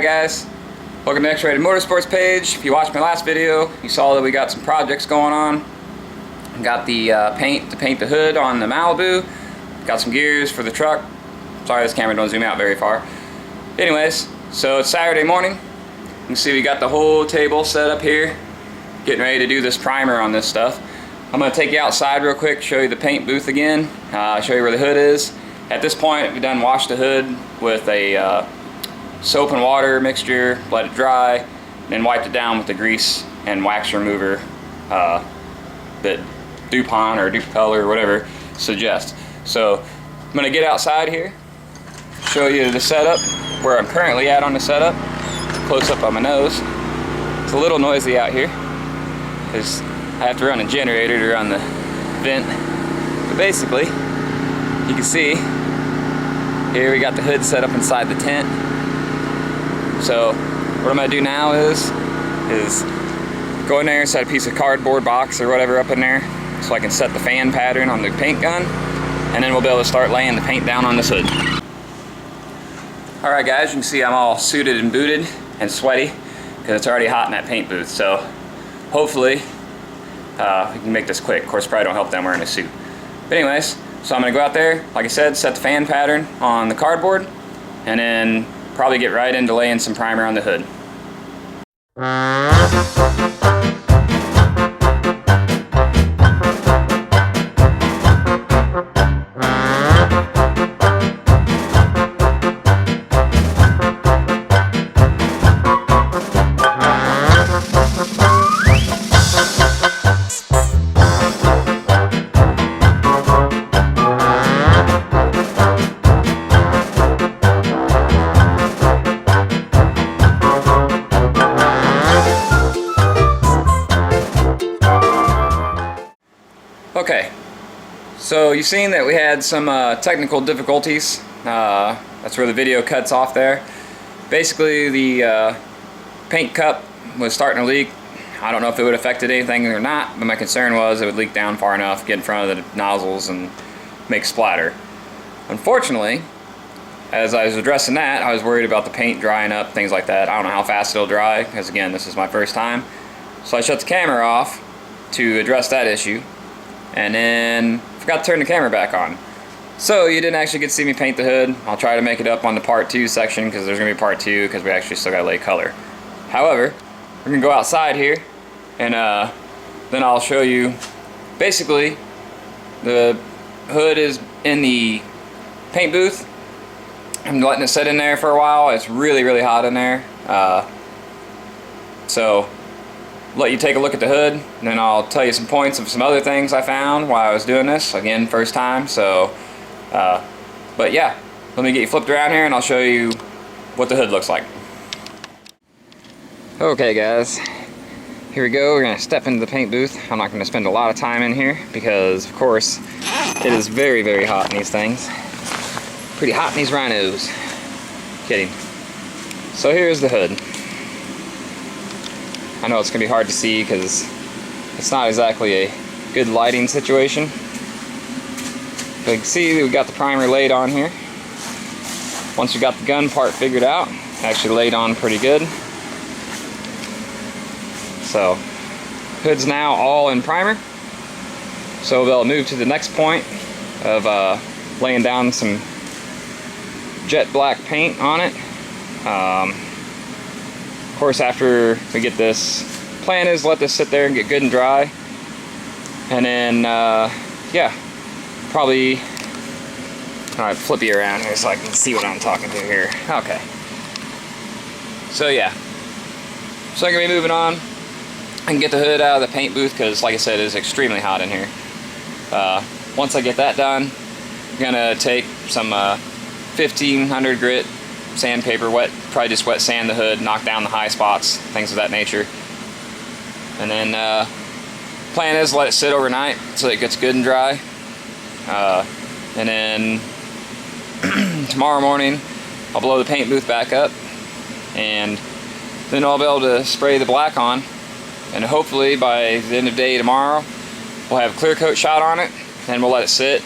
Alright guys, welcome to X-Rated Motorsports page. If you watched my last video, you saw that we got some projects going on. Got the paint to paint the hood on the Malibu. Got some gears for the truck. Sorry this camera don't zoom out very far. Anyways, so it's Saturday morning. You can see we got the whole table set up here. Getting ready to do this primer on this stuff. I'm going to take you outside real quick, show you the paint booth again, show you where the hood is. At this point, we've done washed the hood with a soap and water mixture, let it dry, and then wiped it down with the grease and wax remover that DuPont or Dupel or whatever suggests. So I'm going to get outside here, show you the setup, where I'm currently at on the setup, close up on my nose. It's a little noisy out here because I have to run a generator to run the vent. But basically, you can see here we got the hood set up inside the tent. So what I'm going to do now is go in there and set a piece of cardboard box or whatever up in there so I can set the fan pattern on the paint gun, and then we'll be able to start laying the paint down on this hood. Alright guys, you can see I'm all suited and booted and sweaty because it's already hot in that paint booth. So hopefully we can make this quick. Of course, probably don't help that I'm wearing a suit. But anyways, so I'm going to go out there, like I said, set the fan pattern on the cardboard, and then probably get right into laying some primer on the hood. Okay, so you've seen that we had some technical difficulties. That's where the video cuts off there. Basically, the paint cup was starting to leak. I don't know if it would have affected anything or not, but my concern was it would leak down far enough, get in front of the nozzles, and make splatter. Unfortunately, as I was addressing that, I was worried about the paint drying up, things like that. I don't know how fast it'll dry, because again, this is my first time. So I shut the camera off to address that issue, and then forgot to turn the camera back on. So you didn't actually get to see me paint the hood. I'll try to make it up on the part 2 section because there's going to be part 2 because we actually still got to lay color. However, we're going to go outside here and then I'll show you. Basically, the hood is in the paint booth. I'm letting it sit in there for a while. It's really, really hot in there. So let you take a look at the hood, and then I'll tell you some points of some other things I found while I was doing this. Again, first time, so but yeah, let me get you flipped around here and I'll show you what the hood looks like. Okay guys, here we go. We're gonna step into the paint booth. I'm not gonna spend a lot of time in here because of course it is very, very hot in these things. Pretty hot in these rhinos. Kidding. So here's the hood. I know it's going to be hard to see because it's not exactly a good lighting situation. But you can see we got the primer laid on here. Once we got the gun part figured out, actually laid on pretty good. So, hood's now all in primer. So they'll move to the next point of laying down some jet black paint on it. Of course, after we get this, plan is let this sit there and get good and dry, and then yeah, probably flip you around here so I can see what I'm talking to here. Okay, so yeah, so I'm gonna be moving on and get the hood out of the paint booth because, like I said, it is extremely hot in here. Once I get that done, I'm gonna take some 1500 grit sandpaper, probably just wet sand the hood, knock down the high spots, things of that nature. And then plan is let it sit overnight so it gets good and dry. And then tomorrow morning I'll blow the paint booth back up, and then I'll be able to spray the black on, and hopefully by the end of the day tomorrow we'll have a clear coat shot on it. Then we'll let it sit,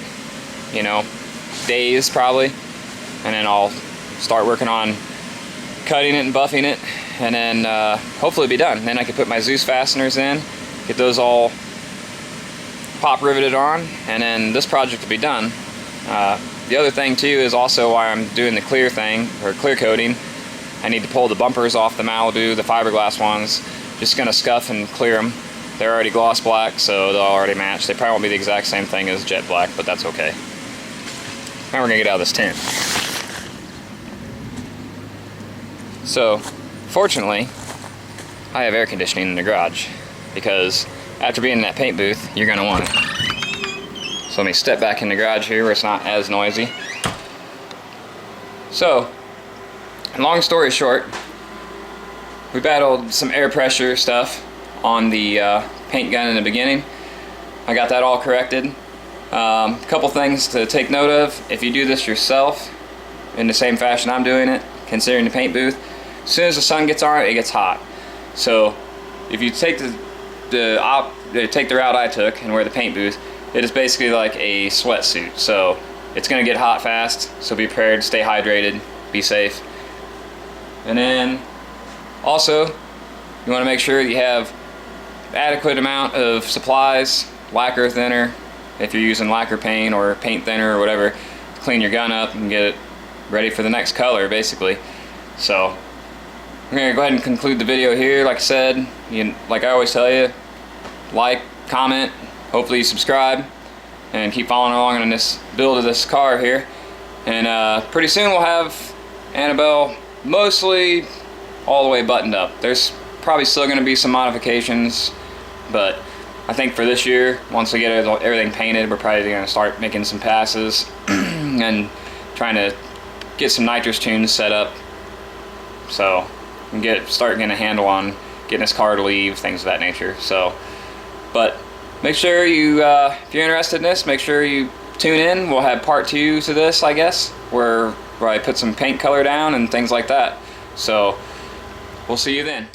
you know, days probably, and then I'll start working on cutting it and buffing it, and then hopefully be done. Then I can put my Zeus fasteners in, get those all pop riveted on, and then this project will be done. The other thing too is also why I'm doing the clear thing, or clear coating. I need to pull the bumpers off the Malibu, the fiberglass ones. Just gonna scuff and clear them. They're already gloss black, so they'll already match. They probably won't be the exact same thing as jet black, but that's okay. Now we're gonna get out of this tent. So, fortunately, I have air conditioning in the garage, because after being in that paint booth, you're gonna want it. So let me step back in the garage here where it's not as noisy. So, long story short, we battled some air pressure stuff on the paint gun in the beginning. I got that all corrected. Couple things to take note of: if you do this yourself in the same fashion I'm doing it, considering the paint booth, as soon as the sun gets on it, it gets hot. So if you take the route I took and wear the paint booth, it is basically like a sweatsuit. So it's gonna get hot fast, so be prepared, stay hydrated, be safe. And then also, you wanna make sure you have adequate amount of supplies, lacquer thinner, if you're using lacquer paint or paint thinner or whatever, to clean your gun up and get it ready for the next color, basically. So I'm gonna go ahead and conclude the video here. Like I said, like I always tell you, like, comment, hopefully you subscribe, and keep following along on this build of this car here. And pretty soon we'll have Annabelle mostly all the way buttoned up. There's probably still going to be some modifications, but I think for this year, once we get everything painted, we're probably going to start making some passes and trying to get some nitrous tunes set up, so we can start getting a handle on getting this car to leave, things of that nature. So, but make sure you, if you're interested in this, make sure you tune in. We'll have part 2 to this, I guess, where I put some paint color down and things like that. So we'll see you then.